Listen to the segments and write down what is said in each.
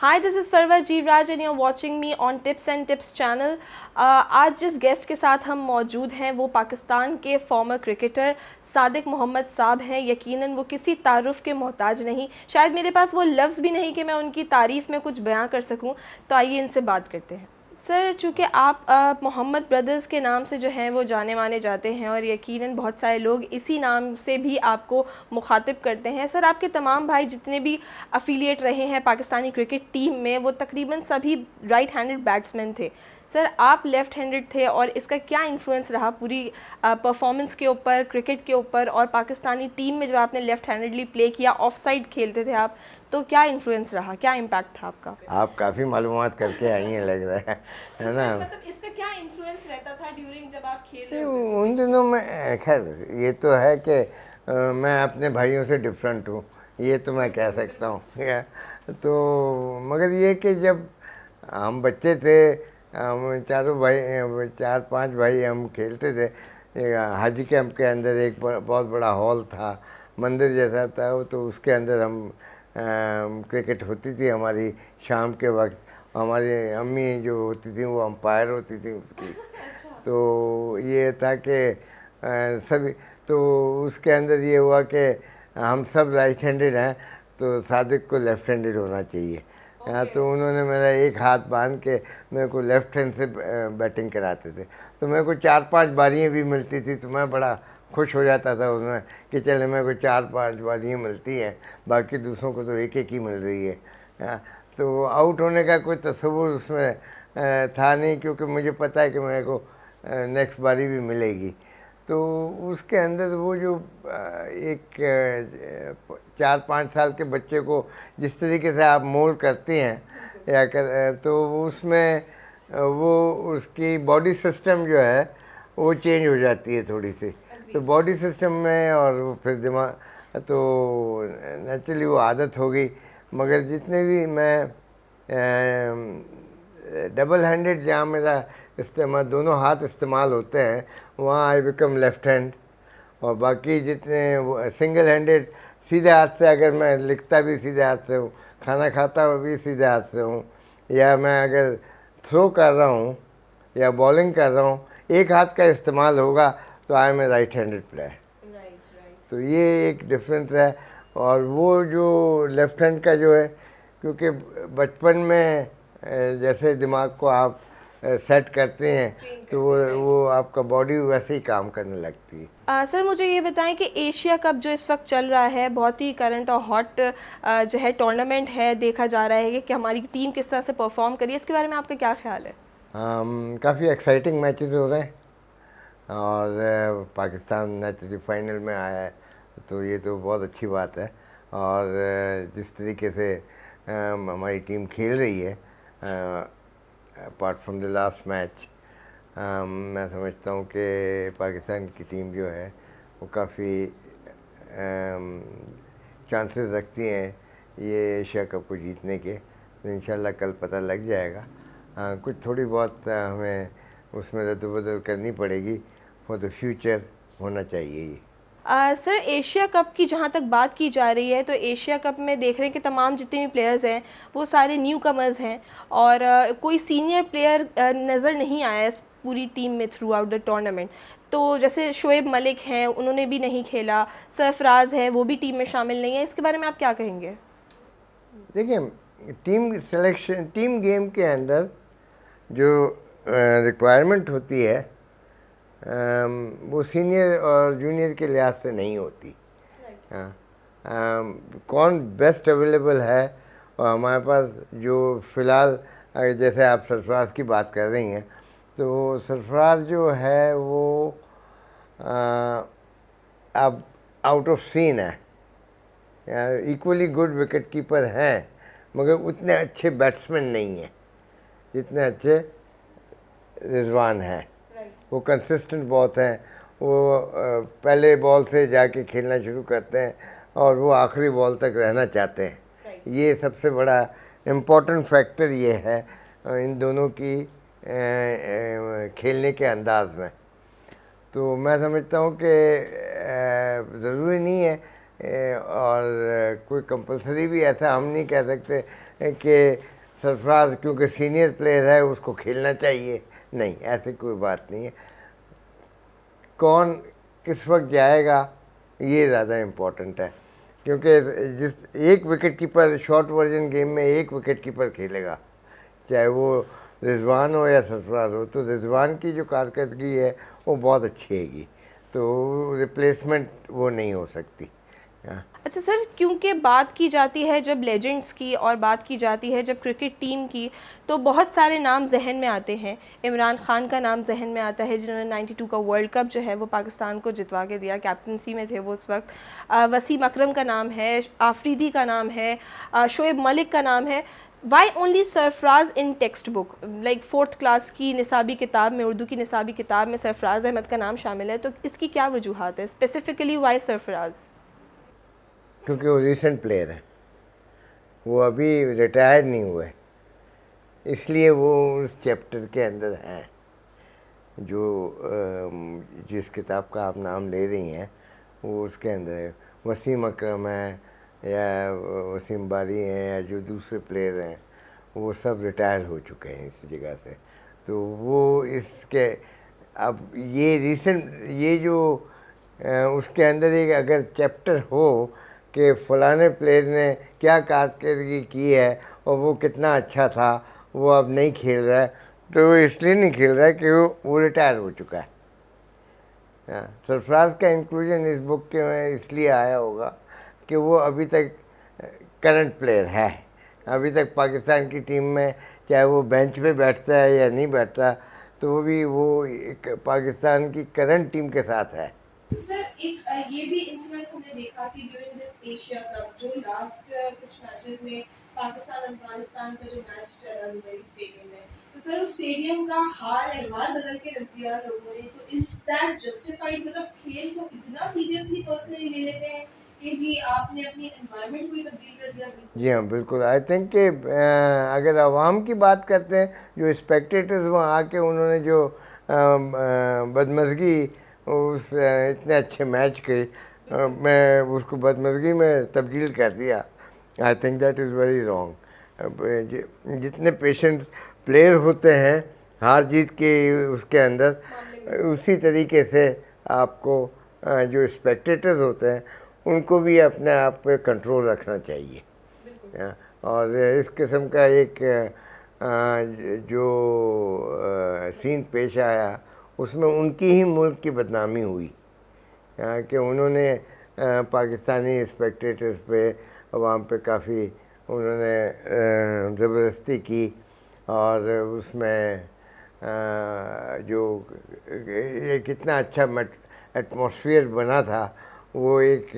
Hi, this is Farwa G. Raj and you're watching me on Tips and Tips channel. आज जिस guest के साथ हम मौजूद हैं वो पाकिस्तान के फॉर्मर क्रिकेटर सादिक मोहम्मद साहब हैं। यकीनन वो किसी तारुफ के मोहताज नहीं, शायद मेरे पास वो लफ्ज़ भी नहीं कि मैं उनकी तारीफ़ में कुछ बयां कर सकूं। तो आइए इनसे बात करते हैं। सर, चूँकि आप मोहम्मद ब्रदर्स के नाम से जो हैं वो जाने माने जाते हैं और यकीनन बहुत सारे लोग इसी नाम से भी आपको मुखातिब करते हैं। सर, आपके तमाम भाई जितने भी अफिलिएट रहे हैं पाकिस्तानी क्रिकेट टीम में वो तकरीबन सभी राइट हैंडेड बैट्समैन थे। सर, आप लेफ़्ट हैंडेड थे और इसका क्या इन्फ्लुएंस रहा पूरी परफॉर्मेंस के ऊपर, क्रिकेट के ऊपर, और पाकिस्तानी टीम में जब आपने लेफ़्ट हैंडेडली प्ले किया, ऑफ साइड खेलते थे आप, तो क्या इन्फ्लुएंस रहा, क्या इम्पैक्ट था आपका? आप काफ़ी मालूमात करके आई हैं लग रहा है ना। मतलब इसका क्या इन्फ्लुएंस रहता था ड्यूरिंग जब आप खेल रहे नहीं, होते उन दिनों में खैर ये तो है कि मैं अपने भाइयों से डिफरेंट हूँ, ये तो मैं कह सकता हूँ या तो। मगर ये कि जब हम बच्चे थे, हम चारों भाई, चार पांच भाई हम खेलते थे। हाजी कैंप के अंदर एक बहुत बड़ा हॉल था, मंदिर जैसा था वो, तो उसके अंदर हम क्रिकेट होती थी हमारी शाम के वक्त। हमारी अम्मी जो होती थी वो अंपायर होती थी उसकी। तो ये था कि सभी, तो उसके अंदर ये हुआ कि हम सब राइट हैंडेड हैं तो सादिक को लेफ़्ट हैंडेड होना चाहिए। तो उन्होंने मेरा एक हाथ बांध के मेरे को लेफ़्ट हैंड से बैटिंग कराते थे। तो मेरे को चार पांच बारियाँ भी मिलती थी तो मैं बड़ा खुश हो जाता था उसमें कि चले मेरे को चार पांच बारियाँ मिलती हैं, बाकी दूसरों को तो एक एक ही मिल रही है। तो आउट होने का कोई तस्वुर उसमें था नहीं, क्योंकि मुझे पता है कि मेरे को नेक्स्ट बारी भी मिलेगी। तो उसके अंदर वो जो एक 4-5 साल के बच्चे को जिस तरीके से आप मोल्ड करते हैं या तो उसमें वो उसकी बॉडी सिस्टम जो है वो चेंज हो जाती है थोड़ी सी। तो बॉडी सिस्टम में और फिर दिमाग, तो नेचुरली वो आदत हो गई। मगर जितने भी मैं डबल हैंडेड, जहाँ मेरा इस्तेमाल दोनों हाथ इस्तेमाल होते हैं, वहाँ आई बिकम लेफ्ट हैंड। और बाकी जितने सिंगल हैंडेड, सीधे हाथ से, अगर मैं लिखता भी सीधे हाथ से हूँ, खाना खाता हुआ भी सीधे हाथ से हूँ, या मैं अगर थ्रो कर रहा हूँ या बॉलिंग कर रहा हूँ, एक हाथ का इस्तेमाल होगा तो I am a right handed player. तो ये एक डिफरेंस है। और वो जो लेफ़्ट हैंड का जो है, क्योंकि बचपन में जैसे दिमाग को आप सेट करते हैं तो वो आपका बॉडी वैसे ही काम करने लगती है। सर, मुझे ये बताएं कि एशिया कप जो इस वक्त चल रहा है, बहुत ही करंट और हॉट जो है टूर्नामेंट है, देखा जा रहा है कि हमारी टीम किस तरह से परफॉर्म करी है, इसके बारे में आपका क्या ख्याल है? काफ़ी एक्साइटिंग मैचेस हो रहे हैं और पाकिस्तान नेचुरली फाइनल में आया है, तो ये तो बहुत अच्छी बात है। और जिस तरीके से हमारी टीम खेल रही है, apart from the last match, मैं समझता हूँ कि पाकिस्तान की टीम जो है वो काफ़ी चांसेस रखती हैं ये एशिया कप को जीतने के। तो इंशाल्लाह कल पता लग जाएगा। कुछ थोड़ी बहुत हमें उसमें रद्द-बदल करनी पड़ेगी, फॉर द फ्यूचर होना चाहिए ये। सर, एशिया कप की जहाँ तक बात की जा रही है, तो एशिया कप में देख रहे हैं कि तमाम जितने भी प्लेयर्स हैं वो सारे न्यू कमर्स हैं और कोई सीनियर प्लेयर नज़र नहीं आया इस पूरी टीम में थ्रू आउट द टूर्नामेंट। तो जैसे शोएब मलिक हैं, उन्होंने भी नहीं खेला, सरफराज है वो भी टीम में शामिल नहीं है, इसके बारे में आप क्या कहेंगे? देखिए, टीम सिलेक्शन, टीम गेम के अंदर जो रिक्वायरमेंट होती है वो सीनियर और जूनियर के लिहाज से नहीं होती। हाँ, कौन बेस्ट अवेलेबल है, और हमारे पास जो फ़िलहाल, जैसे आप सरफराज की बात कर रही हैं, तो सरफराज जो है वो अब आउट ऑफ सीन है। इक्वली गुड विकेट कीपर हैं मगर उतने अच्छे बैट्समैन नहीं हैं जितने अच्छे रिजवान हैं। वो कंसिस्टेंट बहुत हैं, वो पहले बॉल से जाके खेलना शुरू करते हैं और वो आखिरी बॉल तक रहना चाहते हैं। ये सबसे बड़ा इम्पोर्टेंट फैक्टर ये है इन दोनों की खेलने के अंदाज में। तो मैं समझता हूँ कि ज़रूरी नहीं है और कोई कंपलसरी भी ऐसा हम नहीं कह सकते कि सरफराज क्योंकि सीनियर प्लेयर है उसको खेलना चाहिए, नहीं, ऐसी कोई बात नहीं है। कौन किस वक्त जाएगा ये ज़्यादा इम्पोर्टेंट है, क्योंकि जिस एक wicket keeper short version game में एक विकेट कीपर खेलेगा, चाहे वो रिजवान हो या सरफराज हो, तो रिजवान की जो कारकर्दगी है वो बहुत अच्छी हैगी, तो रिप्लेसमेंट वो नहीं हो सकती। अच्छा सर, क्योंकि बात की जाती है जब लेजेंड्स की और बात की जाती है जब क्रिकेट टीम की, तो बहुत सारे नाम जहन में आते हैं। इमरान खान का नाम जहन में आता है जिन्होंने 92 का वर्ल्ड कप जो है वो पाकिस्तान को जितवा के दिया, कैप्टनसी में थे वो उस वक्त। वसीम अकरम का नाम है, आफरीदी का नाम है, शोएब मलिक का नाम है। Why only Sarfaraz in text book, like 4th class की निसाबी किताब में, उर्दू की निसाबी किताब में सरफराज अहमद का नाम शामिल है, तो इसकी क्या वजूहत है? Specifically why Sarfaraz? क्योंकि वो रिसेंट प्लेयर है, वो अभी रिटायर नहीं हुए, इसलिए वो उस चैप्टर के अंदर हैं। जो जिस किताब का आप नाम ले रही हैं वो उसके अंदर है। वसीम अकरम है या वसीम बारी हैं या जो दूसरे प्लेयर हैं, वो सब रिटायर हो चुके हैं इस जगह से, तो वो इसके अब ये रिसेंट ये जो उसके अंदर एक अगर चैप्टर हो कि फ़लाने प्लेयर ने क्या कारकर्दगी की है और वो कितना अच्छा था, वो अब नहीं खेल रहा है, तो वो इसलिए नहीं खेल रहा है कि वो रिटायर हो चुका है। सरफराज का इंक्लूजन इस बुक के में इसलिए आया होगा कि वो अभी तक करंट प्लेयर है, अभी तक पाकिस्तान की टीम में चाहे वो बेंच पे बैठता है या नहीं बैठता, तो वो भी वो एक पाकिस्तान की करंट टीम के साथ है। सर एक ये भी इन्फ्लुएंस हमने देखा कि ड्यूरिंग दिस एशिया कप जो लास्ट कुछ मैचेस में पाकिस्तान अफगानिस्तान का जो मैच चला दुबई स्टेडियम में, तो सर उस स्टेडियम का हाल बदल के रख दिया लोगों ने, तो इज दैट जस्टिफाइड? मतलब खेल को इतना सीरियसली पर्सनली ले लेते हैं कि जी आपने अपनी एनवायरनमेंट को ही तब्दील कर दिया? जी हाँ, बिल्कुल। आई थिंक कि अगर आवाम की बात करते हैं, जो स्पेक्टेटर्स वहाँ आके उन्होंने जो बदमज़गी उस इतने अच्छे मैच के मैं उसको बदमज़गी में तब्दील कर दिया, I think that is very wrong. जितने पेशेंस प्लेयर होते हैं हार जीत के उसके अंदर, उसी तरीके से आपको जो स्पेक्टेटर्स होते हैं उनको भी अपने आप पे कंट्रोल रखना चाहिए। और इस किस्म का एक जो सीन पेश आया उसमें उनकी ही मुल्क की बदनामी हुई कि उन्होंने पाकिस्तानी स्पेक्टेटर्स पे अवाम पे काफ़ी उन्होंने ज़बरदस्ती की, और उसमें जो एक कितना अच्छा एटमॉस्फेयर बना था वो एक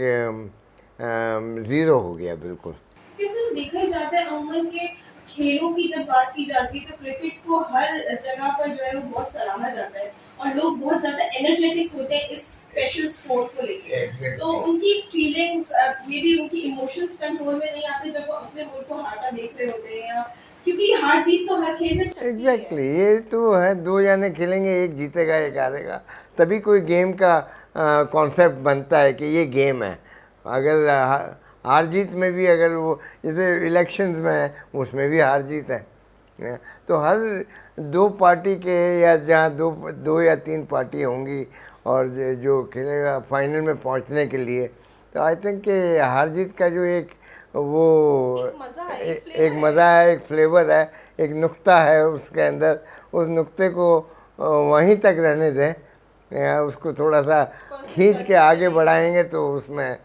ज़ीरो हो गया बिल्कुल। किसी देखा ही जाता है अमूमन के खेलों की जब बात की जाती है तो क्रिकेट को हर जगह पर जो है वो बहुत सराहा जाता है और लोग बहुत ज्यादा एनर्जेटिक होते हैं इस स्पेशल स्पोर्ट को लेकर, तो उनकी फीलिंग्स मे बी उनकी इमोशंस कंट्रोल में नहीं आते जब वो अपने मुल्क को हारता देख रहे होते हैं, या क्योंकि हार जीत तो हर खेल में चलती एग्जैक्टली ये तो है, दो जाने खेलेंगे, एक जीतेगा एक हारेगा, तभी कोई गेम का कॉन्सेप्ट बनता है कि ये गेम है। अगर हार जीत में भी अगर वो जैसे इलेक्शंस में है उसमें भी हार जीत है, तो हर दो पार्टी के या जहाँ दो या तीन पार्टी होंगी और जो खेलेगा फाइनल में पहुँचने के लिए, तो आई थिंक कि हार जीत का जो एक वो एक मज़ा है, एक फ्लेवर है, एक नुक्ता है उसके अंदर, उस नुक्ते को वहीं तक रहने दें, उसको थोड़ा सा खींच के आगे बढ़ाएंगे तो उसमें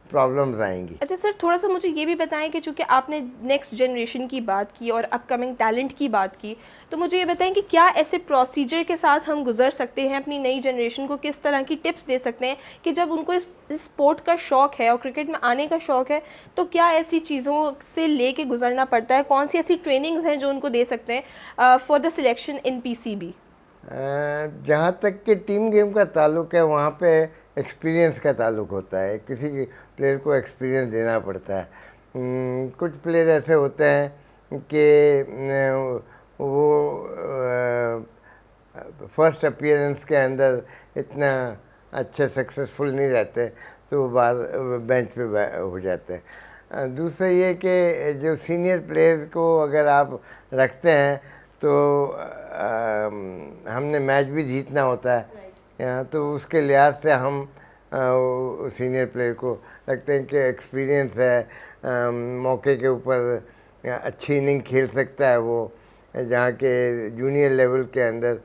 प्रॉब्लम्स आएंगी। अच्छा सर, थोड़ा सा मुझे ये भी बताएं कि चूँकि आपने नेक्स्ट जनरेशन की बात की और अपकमिंग टैलेंट की बात की, तो मुझे ये बताएं कि क्या ऐसे प्रोसीजर के साथ हम गुजर सकते हैं अपनी नई जनरेशन को, किस तरह की टिप्स दे सकते हैं कि जब उनको इस स्पोर्ट का शौक़ है और क्रिकेट में आने का शौक़ है, तो क्या ऐसी चीज़ों से ले के गुजरना पड़ता है? कौन सी ऐसी ट्रेनिंग्स हैं जो उनको दे सकते हैं for the selection in PCB? जहाँ तक कि टीम गेम का ताल्लुक है वहाँ पे एक्सपीरियंस का ताल्लुक होता है, किसी प्लेयर को एक्सपीरियंस देना पड़ता है। कुछ प्लेयर ऐसे होते हैं कि वो फर्स्ट अपीयरेंस के अंदर इतना अच्छे सक्सेसफुल नहीं रहते, तो वो बाद बेंच पे हो जाते हैं। दूसरा ये कि जो सीनियर प्लेयर को अगर आप रखते हैं तो हमने मैच भी जीतना होता है, तो उसके लिहाज से हम सीनियर प्लेयर को रखते हैं कि एक्सपीरियंस है, मौके के ऊपर अच्छी इनिंग खेल सकता है वो, जहाँ के जूनियर लेवल के अंदर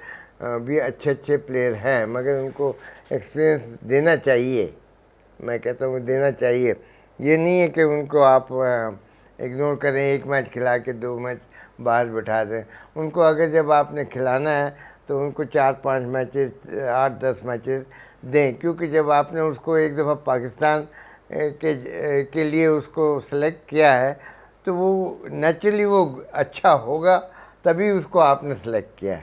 भी अच्छे अच्छे प्लेयर हैं, मगर उनको एक्सपीरियंस देना चाहिए। मैं कहता हूँ देना चाहिए, ये नहीं है कि उनको आप इग्नोर करें, एक मैच खिला के 2 मैच बाहर बैठा दें। उनको अगर जब आपने खिलाना है तो उनको 4-5 मैचेस, 8-10 मैचेस दें, क्योंकि जब आपने उसको एक दफ़ा पाकिस्तान के लिए उसको सेलेक्ट किया है तो वो नेचुरली वो अच्छा होगा, तभी उसको आपने सेलेक्ट किया है।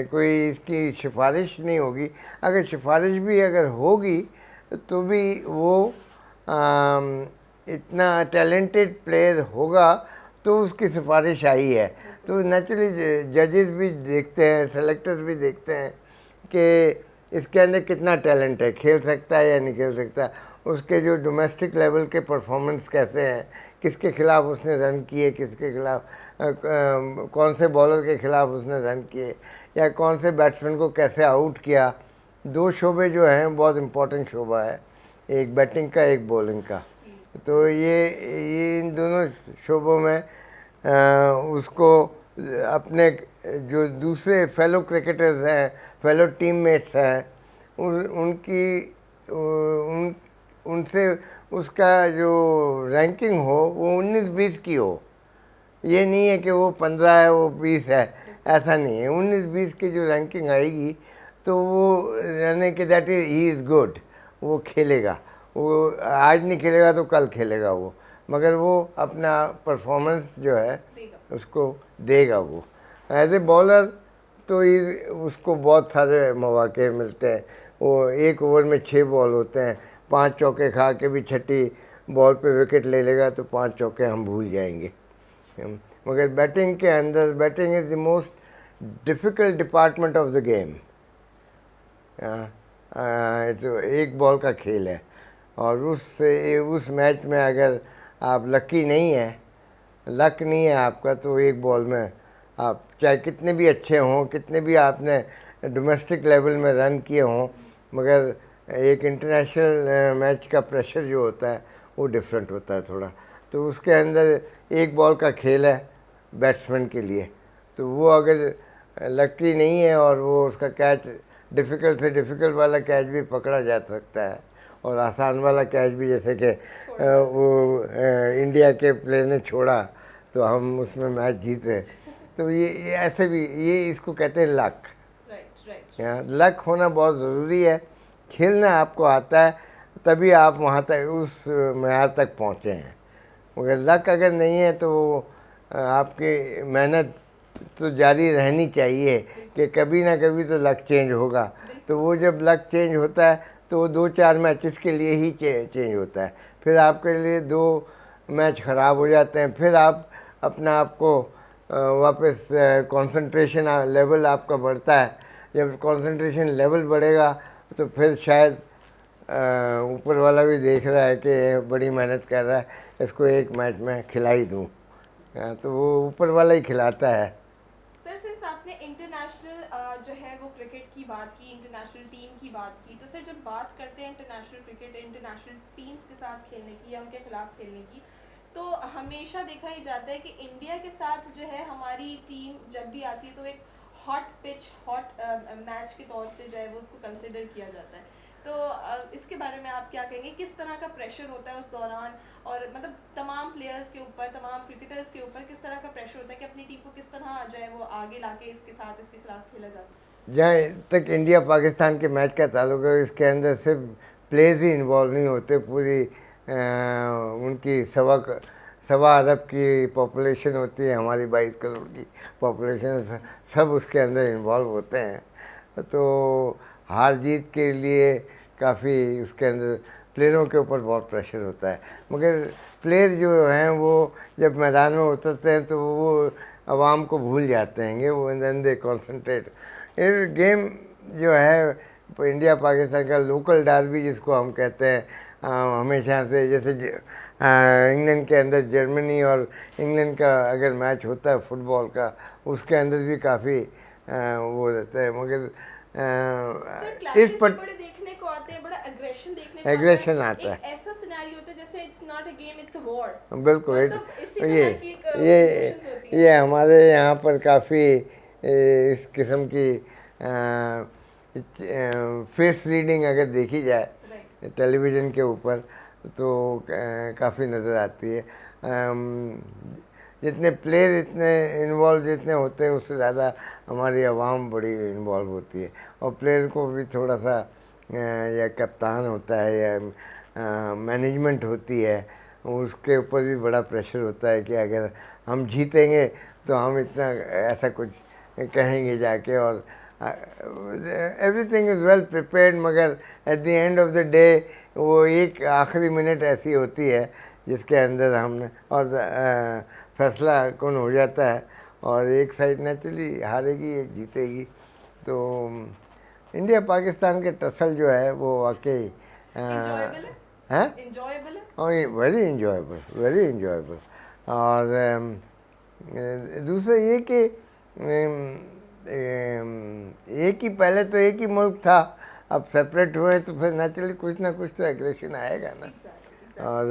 कोई इसकी सिफारिश नहीं होगी। अगर सिफारिश भी अगर होगी तो भी वो इतना टैलेंटेड प्लेयर होगा तो उसकी सिफारिश आई है। तो नेचुरली जजेस भी देखते हैं, सेलेक्टर्स भी देखते हैं कि इसके अंदर कितना टैलेंट है, खेल सकता है या नहीं खेल सकता, उसके जो डोमेस्टिक लेवल के परफॉर्मेंस कैसे हैं, किसके खिलाफ उसने रन किए, किसके खिलाफ कौन से बॉलर के खिलाफ उसने रन किए, या कौन से बैट्समैन को कैसे आउट किया। 2 शोबे जो हैं बहुत इम्पोर्टेंट शोबा है, एक बैटिंग का, एक बॉलिंग का। तो ये इन दोनों शोबों में उसको अपने जो दूसरे फेलो क्रिकेटर्स हैं, फेलो टीममेट्स हैं, उनसे उसका जो रैंकिंग हो वो 19-20 की हो। ये नहीं है कि वो 15 है, वो 20 है, ऐसा नहीं है। 19-20 की जो रैंकिंग आएगी तो वो रहने के that is he is good, वो खेलेगा। वो आज नहीं खेलेगा तो कल खेलेगा वो, मगर वो अपना परफॉर्मेंस जो है उसको देगा वो। एज ए बॉलर तो उसको बहुत सारे मौके मिलते हैं। वो एक ओवर में 6 बॉल होते हैं, 5 चौके खा के भी छठी बॉल पे विकेट ले लेगा तो 5 चौके हम भूल जाएंगे। मगर बैटिंग के अंदर, batting is the most difficult department of the game. तो एक बॉल का खेल है, और उस मैच में अगर आप लकी नहीं है, लक नहीं है आपका, तो एक बॉल में आप चाहे कितने भी अच्छे हों, कितने भी आपने डोमेस्टिक लेवल में रन किए हों, मगर एक इंटरनेशनल मैच का प्रेशर जो होता है वो डिफरेंट होता है थोड़ा। तो उसके अंदर एक बॉल का खेल है बैट्समैन के लिए, तो वो अगर लकी नहीं है और वो उसका कैच डिफ़िकल्ट से डिफ़िकल्ट वाला कैच भी पकड़ा जा सकता है, और आसान वाला कैच भी, जैसे कि वो इंडिया के प्लेयर ने छोड़ा तो हम उसमें मैच जीते। तो ये ऐसे भी, ये इसको कहते हैं लक। लक होना बहुत ज़रूरी है। खेलना आपको आता है तभी आप वहाँ तक, उस मैयार तक पहुँचे हैं। मगर लक अगर नहीं है तो आपकी मेहनत तो जारी रहनी चाहिए कि कभी ना कभी तो लक चेंज होगा। तो वो जब लक चेंज होता है तो वो 2-4 मैचेस के लिए ही चेंज होता है, फिर आपके लिए 2 मैच ख़राब हो जाते हैं, फिर आप अपना आपको वापस कंसंट्रेशन लेवल आपका बढ़ता है। जब कंसंट्रेशन लेवल बढ़ेगा तो फिर शायद ऊपर वाला भी देख रहा है कि बड़ी मेहनत कर रहा है, इसको एक मैच में खिला ही दूँ, तो वो ऊपर वाला ही खिलाता है। सर, सिंस आपने इंटरनेशनल जो है वो क्रिकेट की बात की, इंटरनेशनल टीम की बात की, तो सर जब बात करते हैं इंटरनेशनल क्रिकेट, इंटरनेशनल टीम्स के साथ खेलने की या उनके खिलाफ खेलने की, तो हमेशा देखा ही जाता है कि इंडिया के साथ जो है हमारी टीम जब भी आती है तो एक हॉट पिच, हॉट मैच के तौर से जो है वो उसको कंसिडर किया जाता है। तो इसके बारे में आप क्या कहेंगे, किस तरह का प्रेशर होता है उस दौरान, और मतलब तमाम प्लेयर्स के ऊपर, तमाम क्रिकेटर्स के ऊपर किस तरह का प्रेशर होता है कि अपनी टीम को किस तरह जो है वो आगे लाके इसके साथ, इसके खिलाफ खेला जा सके? जहाँ तक इंडिया पाकिस्तान के मैच का ताल्लुक है, इसके अंदर सिर्फ प्लेयर्स ही इन्वॉल्व नहीं होते, पूरी उनकी 1.25 अरब की पॉपुलेशन होती है, हमारी 22 करोड़ की पॉपुलेशन, सब उसके अंदर इन्वॉल्व होते हैं। तो हार जीत के लिए काफ़ी उसके अंदर प्लेयरों के ऊपर बहुत प्रेशर होता है, मगर प्लेयर जो हैं वो जब मैदान में उतरते हैं तो वो आवाम को भूल जाते हैं, वो देन दे कॉन्सनट्रेट। ये गेम जो है इंडिया पाकिस्तान का लोकल डार्बी जिसको हम कहते हैं, हमेशा से, जैसे इंग्लैंड के अंदर जर्मनी और इंग्लैंड का अगर मैच होता है फुटबॉल का, उसके अंदर भी काफ़ी वो रहता है, मगर सर इस क्लैशेस पर भी बड़े देखने को आते हैं, बड़ा एग्रेशन देखने को एग्रेशन आता आता है। है। एक ऐसा सिनेरियो होता है जैसे it's not a game, it's a war, बिल्कुल मतलब इसी ये तरह की एक इमोशंस होती ये हैं। हमारे यहाँ पर काफ़ी इस किस्म की फेस रीडिंग अगर देखी राइट। जाए टेलीविज़न के ऊपर तो काफ़ी नज़र आती है। जितने प्लेयर इतने इन्वॉल्व जितने होते हैं उससे ज़्यादा हमारी आवाम बड़ी इन्वॉल्व होती है, और प्लेयर को भी थोड़ा सा या कप्तान होता है या मैनेजमेंट होती है, उसके ऊपर भी बड़ा प्रेशर होता है कि अगर हम जीतेंगे तो हम इतना ऐसा कुछ कहेंगे जाके, और एवरीथिंग इज़ वेल प्रिपेयर्ड, मगर at the end of the day वो एक आखिरी मिनट ऐसी होती है जिसके अंदर हमने और फैसला कौन हो जाता है, और एक साइड नेचुरली हारेगी एक जीतेगी। तो इंडिया पाकिस्तान के टसल जो है वो वाकई एंजॉयबल है, हैं, एंजॉयबल है। और वेरी इंजॉयबल, वेरी इंजॉयबल। और दूसरा ये कि एक ही पहले तो एक ही मुल्क था, अब सेपरेट हुए तो फिर नेचुरली कुछ ना कुछ तो एग्रेशन आएगा ना। और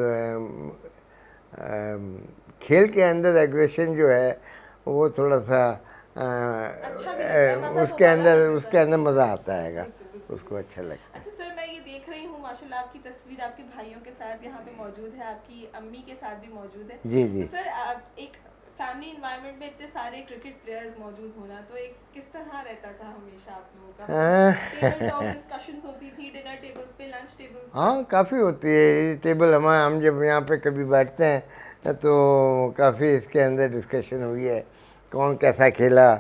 खेल के अंदर एग्रेशन जो है वो थोड़ा सा अच्छा भी लगता है, मजा तो उसके वाला अंदर भी उसके होता अंदर मज़ा आता है, बिल्कुल बिल्कुल। उसको अच्छा लगता है। अच्छा सर, मैं ये देख रही हूँ माशाल्लाह आपकी तस्वीर आपके भाइयों के साथ यहाँ पे मौजूद है, आपकी अम्मी के साथ भी मौजूद है। जी जी। तो सर एक फैमिली इन्वायरमेंट में इतने सारे क्रिकेट प्लेयर्स मौजूद होना, तो एक किस तरह रहता था हमेशा आप लोगों का? टेबल टॉक डिस्कशंस होती थी डिनर टेबल्स पे, लंच टेबल्स पे? हाँ काफ़ी होती है टेबल, हम जब यहाँ पे कभी बैठते हैं तो काफ़ी इसके अंदर डिस्कशन हुई है कौन कैसा खेला,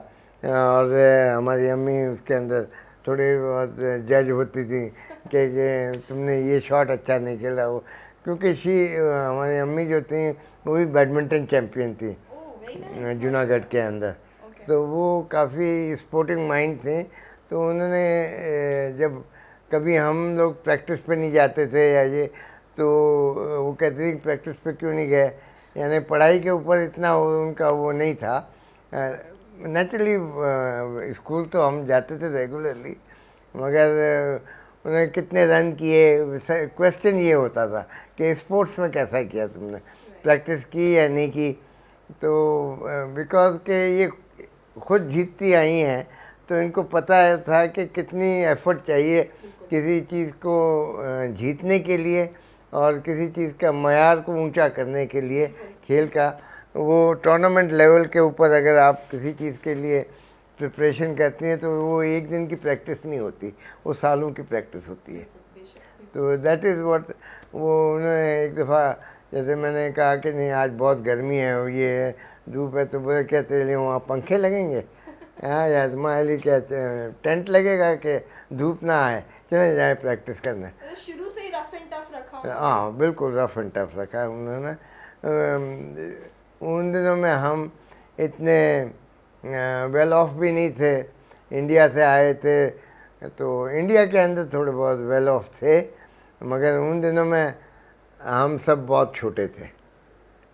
और हमारी अम्मी उसके अंदर थोड़ी बहुत जज होती थी कि तुमने ये शॉट अच्छा नहीं खेला, वो क्योंकि हमारी अम्मी जो थी वो भी बैडमिंटन चैम्पियन थी ओह वेरी नाइस, जूनागढ़ के अंदर। ओके। तो वो काफ़ी स्पोर्टिंग माइंड थे, तो उन्होंने जब कभी हम लोग प्रैक्टिस पे नहीं जाते थे या ये, तो वो कहते थे कि प्रैक्टिस पे क्यों नहीं गए, यानी पढ़ाई के ऊपर इतना उनका वो नहीं था। नेचुरली स्कूल तो हम जाते थे रेगुलरली, मगर उन्होंने कितने रन किए, क्वेश्चन ये होता था कि स्पोर्ट्स में कैसा किया तुमने, प्रैक्टिस की या नहीं की। तो बिकॉज के ये खुद जीतती आई हैं तो इनको पता था कि कितनी एफर्ट चाहिए किसी चीज़ को जीतने के लिए, और किसी चीज़ का मयार को ऊंचा करने के लिए खेल का। वो टूर्नामेंट लेवल के ऊपर अगर आप किसी चीज़ के लिए प्रिपरेशन करती हैं तो वो एक दिन की प्रैक्टिस नहीं होती, वो सालों की प्रैक्टिस होती है। तो दैट इज़ व्हाट वो उन्होंने एक दफ़ा, जैसे मैंने कहा कि नहीं आज बहुत गर्मी है और ये है धूप है, तो बोले क्या तेरे लिए वहाँ पंखे लगेंगे, हाँ या तुम्हारे लिए क्या टेंट लगेगा कि धूप ना आए, चले जाए प्रैक्टिस करने। मतलब शुरू से ही रफ एंड टफ रखा हुआ है। हाँ बिल्कुल रफ एंड टफ रखा है उन्होंने। उन दिनों में हम इतने वेल ऑफ भी नहीं थे, इंडिया से आए थे तो इंडिया के अंदर थोड़े बहुत वेल ऑफ थे, मगर उन दिनों में हम सब बहुत छोटे थे।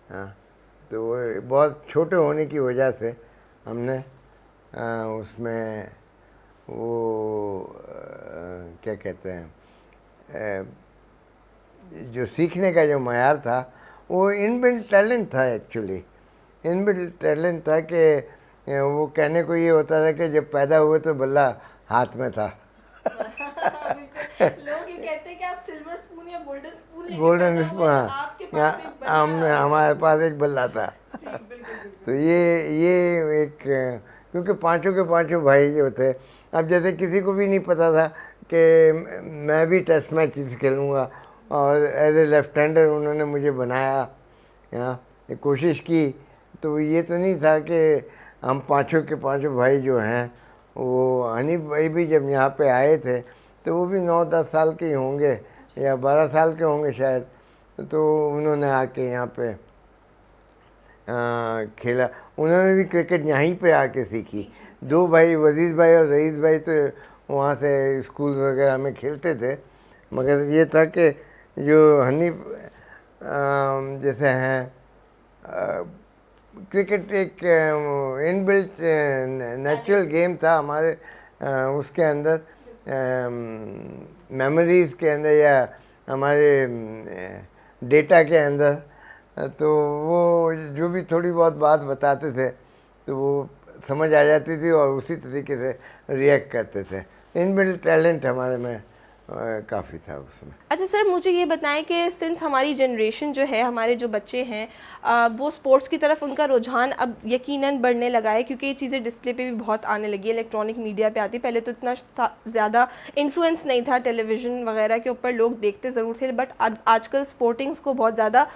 हाँ, तो वो बहुत छोटे होने की वजह से हमने उसमें वो क्या कहते हैं जो सीखने का जो मयार था वो इनबिल्ट टैलेंट था, एक्चुअली इनबिल्ट टैलेंट था कि वो कहने को ये होता था कि जब पैदा हुए तो बल्ला हाथ में था। बिल्कुल, लोग ये कहते हैं कि आप सिल्वर स्पून या गोल्डन स्पून लेके गोल्डन पैदा हुए, तो आपके पास एक बल्ला हमने हमारे पास एक बल्ला था। ठीक, बिल्कुल बिल्कुल। तो ये एक क्योंकि पांचों के पांचों भाई जो थे, अब जैसे किसी को भी नहीं पता था कि मैं भी टेस्ट मैच खेलूँगा, और एज ए लेफ्ट हैंडर उन्होंने मुझे बनाया, यहाँ कोशिश की। तो ये तो नहीं था कि हम पांचों के पांचों भाई जो हैं, वो हनीफ भाई भी जब यहाँ पे आए थे तो वो भी 9-10 साल के ही होंगे या 12 साल के होंगे शायद, तो उन्होंने आके यहाँ पे खेला। उन्होंने भी क्रिकेट यहीं पे आके सीखी। दो भाई वजीर भाई और रईस भाई तो वहाँ से स्कूल वगैरह में खेलते थे, मगर ये था कि जो हनीफ जैसे हैं क्रिकेट एक इनबिल्ट नेचुरल गेम था हमारे उसके अंदर मेमोरीज़ के अंदर या हमारे डेटा के अंदर। तो वो जो भी थोड़ी बहुत बात बताते थे तो वो समझ आ जाती थी और उसी तरीके से रिएक्ट करते थे। इनबिल्ट टैलेंट हमारे में काफ़ी था उसमें। अच्छा सर, मुझे ये बताएं कि सिंस हमारी जनरेशन जो है, हमारे जो बच्चे हैं, वो स्पोर्ट्स की तरफ उनका रुझान अब यकीनन बढ़ने लगा है, क्योंकि ये चीज़ें डिस्प्ले पे भी बहुत आने लगी है, इलेक्ट्रॉनिक मीडिया पे आती। पहले तो इतना ज़्यादा इन्फ्लुएंस नहीं था, टेलीविज़न वगैरह के ऊपर लोग देखते ज़रूर थे, बट अब आजकल स्पोर्टिंग्स को बहुत ज़्यादा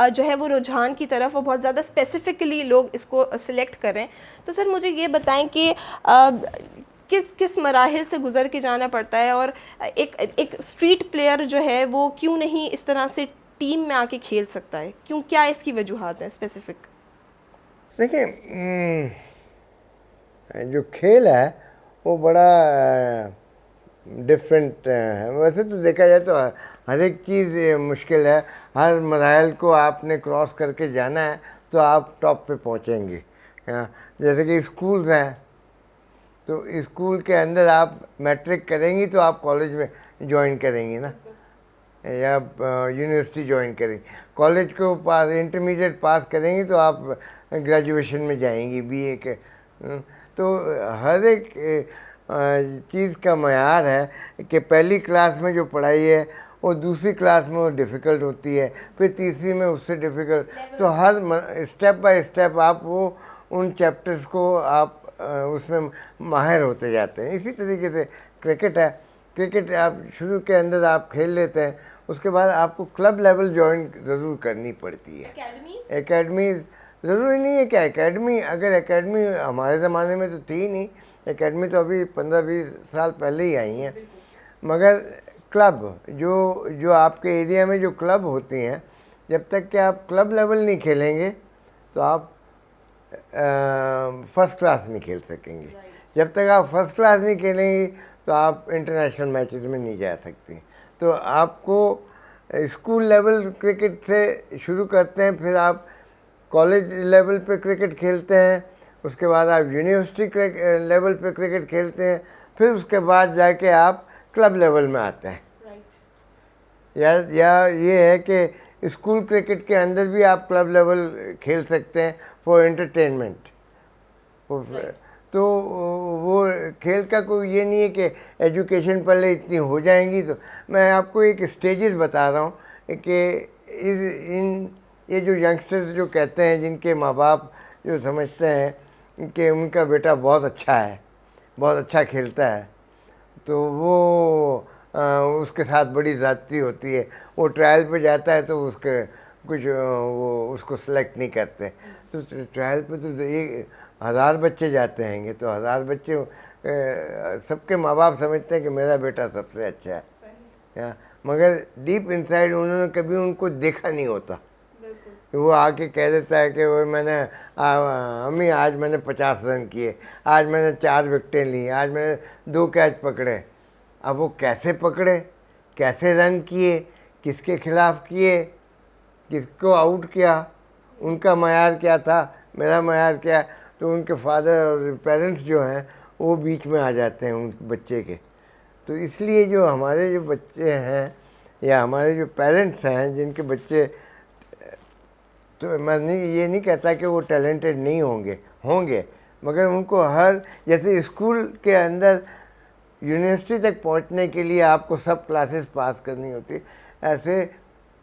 जो है वो रुझान की तरफ वो बहुत ज़्यादा स्पेसिफिकली लोग इसको सिलेक्ट करें। तो सर मुझे ये बताएं कि किस किस मराहिल से गुज़र के जाना पड़ता है, और एक स्ट्रीट प्लेयर जो है वो क्यों नहीं इस तरह से टीम में आके खेल सकता है, क्यों, क्या इसकी वजूहात हैं स्पेसिफिक? देखिए जो खेल है वो बड़ा डिफरेंट है। वैसे तो देखा जाए तो हर एक चीज़ मुश्किल है, हर मराहल को आपने क्रॉस करके जाना है तो आप टॉप पे पहुंचेंगे। जैसे कि स्कूल्स हैं, तो स्कूल के अंदर आप मैट्रिक करेंगी तो आप कॉलेज में ज्वाइन करेंगी ना, या यूनिवर्सिटी ज्वाइन करेंगी। कॉलेज को पास, इंटरमीडिएट पास करेंगी तो आप ग्रेजुएशन में जाएंगी, बीए के। तो हर एक चीज़ का मयार है कि पहली क्लास में जो पढ़ाई है वो दूसरी क्लास में वो डिफ़िकल्ट होती है, फिर तीसरी में उससे डिफ़िकल्ट। तो हर स्टेप बाय स्टेप आप वो उन चैप्टर्स को आप उसमें माहिर होते जाते हैं। इसी तरीके से क्रिकेट है, क्रिकेट आप शुरू के अंदर आप खेल लेते हैं, उसके बाद आपको क्लब लेवल ज्वाइन ज़रूर करनी पड़ती है। एकेडमी ज़रूरी नहीं है कि एकेडमी, अगर एकेडमी हमारे ज़माने में तो थी नहीं, एकेडमी तो अभी 15-20 साल पहले ही आई हैं, मगर क्लब जो जो आपके एरिया में जो क्लब होती हैं, जब तक कि आप क्लब लेवल नहीं खेलेंगे तो आप फर्स्ट क्लास नहीं खेल सकेंगे। जब तक आप फर्स्ट क्लास नहीं खेलेंगे तो आप इंटरनेशनल मैचेस में नहीं जा सकती। तो आपको स्कूल लेवल क्रिकेट से शुरू करते हैं, फिर आप कॉलेज लेवल पे क्रिकेट खेलते हैं, उसके बाद आप यूनिवर्सिटी लेवल पे क्रिकेट खेलते हैं, फिर उसके बाद जाके आप क्लब लेवल में आते हैं। या ये है कि स्कूल क्रिकेट के अंदर भी आप क्लब लेवल खेल सकते हैं फॉर एंटरटेनमेंट। तो वो खेल का कोई ये नहीं है कि एजुकेशन पहले इतनी हो जाएंगी। तो मैं आपको एक स्टेजेस बता रहा हूँ कि ये जो यंगस्टर्स जो कहते हैं, जिनके माँ बाप जो समझते हैं कि उनका बेटा बहुत अच्छा है, बहुत अच्छा खेलता है, तो वो उसके साथ बड़ी ज़्यादती होती है। वो ट्रायल पे जाता है तो उसके कुछ वो उसको सेलेक्ट नहीं करते। तो ट्रायल पे तो 1000 बच्चे जाते हैंगे, तो 1000 बच्चे सबके माँ बाप समझते हैं कि मेरा बेटा सबसे अच्छा है, या मगर डीप इनसाइड उन्होंने कभी उनको देखा नहीं होता। वो आके कह देता है कि वो मैंने अम्मी आज मैंने 50 रन किए, आज मैंने 4 विकेटें ली, आज मैंने 2 कैच पकड़े। अब वो कैसे पकड़े, कैसे रन किए, किसके खिलाफ किए, किसको आउट किया, उनका मयार क्या था, मेरा मयार क्या है। तो उनके फादर और पेरेंट्स जो हैं वो बीच में आ जाते हैं उन बच्चे के। तो इसलिए जो हमारे जो बच्चे हैं या हमारे जो पेरेंट्स हैं जिनके बच्चे, तो मैं ये नहीं कहता कि वो टैलेंटेड नहीं होंगे, मगर उनको हर, जैसे स्कूल के अंदर यूनिवर्सिटी तक पहुंचने के लिए आपको सब क्लासेस पास करनी होती, ऐसे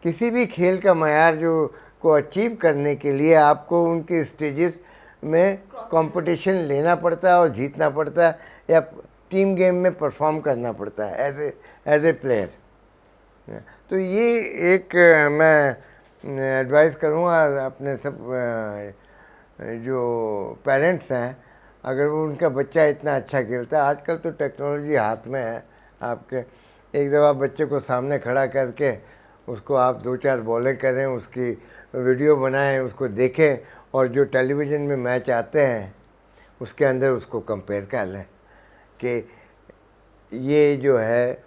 किसी भी खेल का मयार जो को अचीव करने के लिए आपको उनके स्टेजेस में कंपटीशन लेना पड़ता है और जीतना पड़ता है, या टीम गेम में परफॉर्म करना पड़ता है एज ए प्लेयर। तो ये एक मैं एडवाइस करूँगा अपने सब जो पेरेंट्स हैं, अगर वो उनका बच्चा इतना अच्छा खेलता है, आजकल तो टेक्नोलॉजी हाथ में है आपके, एक दफ़ा बच्चे को सामने खड़ा करके उसको आप 2-4 बॉलें करें, उसकी वीडियो बनाएं, उसको देखें, और जो टेलीविज़न में मैच आते हैं उसके अंदर उसको कंपेयर कर लें कि ये जो है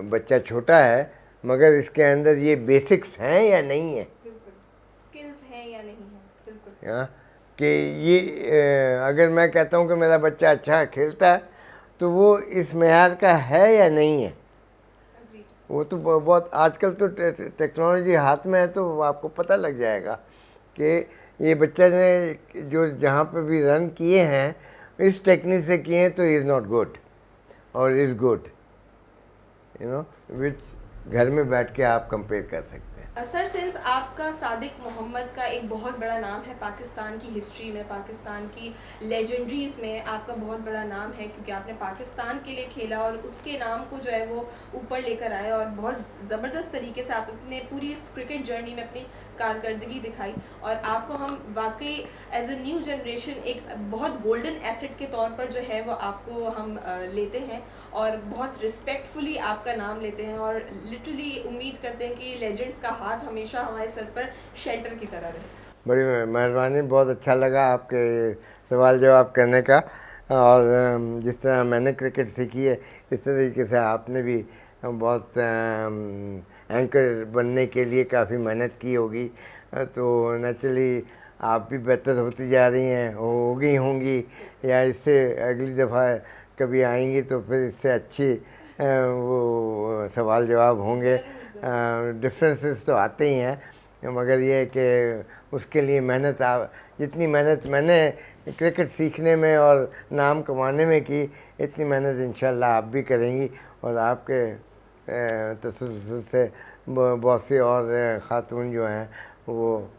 बच्चा छोटा है मगर इसके अंदर ये बेसिक्स हैं या नहीं है, बिल्कुल स्किल्स हैं या नहीं है, बिल्कुल हाँ, कि ये अगर मैं कहता हूँ कि मेरा बच्चा अच्छा खेलता है तो वो इस मेयार का है या नहीं है। Agreed. वो तो बहुत आजकल तो टेक्नोलॉजी हाथ में है, तो आपको पता लग जाएगा कि ये बच्चा ने जो जहाँ पे भी रन किए हैं इस टेक्निक से किए हैं तो इज़ नॉट गुड और इज़ गुड, यू नो, विच घर में बैठ के आप कंपेयर कर सकते हैं। सर सिंस आपका सादिक मोहम्मद का एक बहुत बड़ा नाम है पाकिस्तान की हिस्ट्री में, पाकिस्तान की लेजेंडरीज में आपका बहुत बड़ा नाम है, क्योंकि आपने पाकिस्तान के लिए खेला और उसके नाम को जो है वो ऊपर लेकर आए और बहुत ज़बरदस्त तरीके से आप अपने पूरी इस क्रिकेट जर्नी में अपनी कारकर्दगी दिखाई। और आपको हम वाकई एज ए न्यू जनरेशन एक बहुत गोल्डन एसेट के तौर पर जो है वो आपको हम लेते हैं और बहुत रिस्पेक्टफुली आपका नाम लेते हैं और लिटरली उम्मीद करते हैं कि लेजेंड्स का हाथ हमेशा हमारे सर पर शेल्टर की तरह रहे। बड़ी मेहरबानी, बहुत अच्छा लगा आपके सवाल जवाब करने का। और जिस तरह मैंने क्रिकेट सीखी है इस तरीके से आपने भी बहुत एंकर बनने के लिए काफ़ी मेहनत की होगी, तो नेचुरली आप भी बेहतर होती जा रही हैं, हो गई होंगी या इससे अगली दफ़ा कभी आएंगी तो फिर इससे अच्छी वो सवाल जवाब होंगे। डिफरेंसेस तो आते ही हैं, मगर ये है कि उसके लिए मेहनत, आप जितनी मेहनत मैंने क्रिकेट सीखने में और नाम कमाने में की, इतनी मेहनत इंशाल्लाह आप भी करेंगी और आपके तसल्सल से बहुत सी और ख़ातून जो हैं वो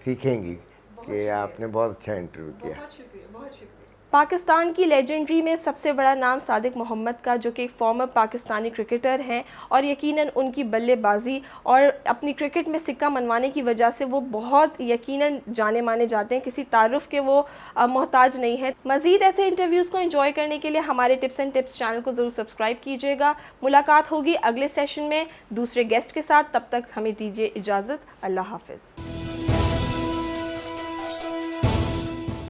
सीखेंगी कि आपने बहुत अच्छा इंटरव्यू किया। बहुत शुक्रिया, बहुत शुक्रिया। पाकिस्तान की लेजेंडरी में सबसे बड़ा नाम सादिक मोहम्मद का, जो कि एक फॉर्मर पाकिस्तानी क्रिकेटर हैं और यकीनन उनकी बल्लेबाजी और अपनी क्रिकेट में सिक्का मनवाने की वजह से वो बहुत यकीनन जाने माने जाते हैं, किसी तारुफ के वो मोहताज नहीं है। मज़ीद ऐसे इंटरव्यूज़ को एंजॉय करने के लिए हमारे टिप्स एंड टिप्स चैनल को ज़रूर सब्सक्राइब कीजिएगा। मुलाकात होगी अगले सेशन में दूसरे गेस्ट के साथ, तब तक हमें दीजिए इजाज़त। अल्लाह हाफ़िज़।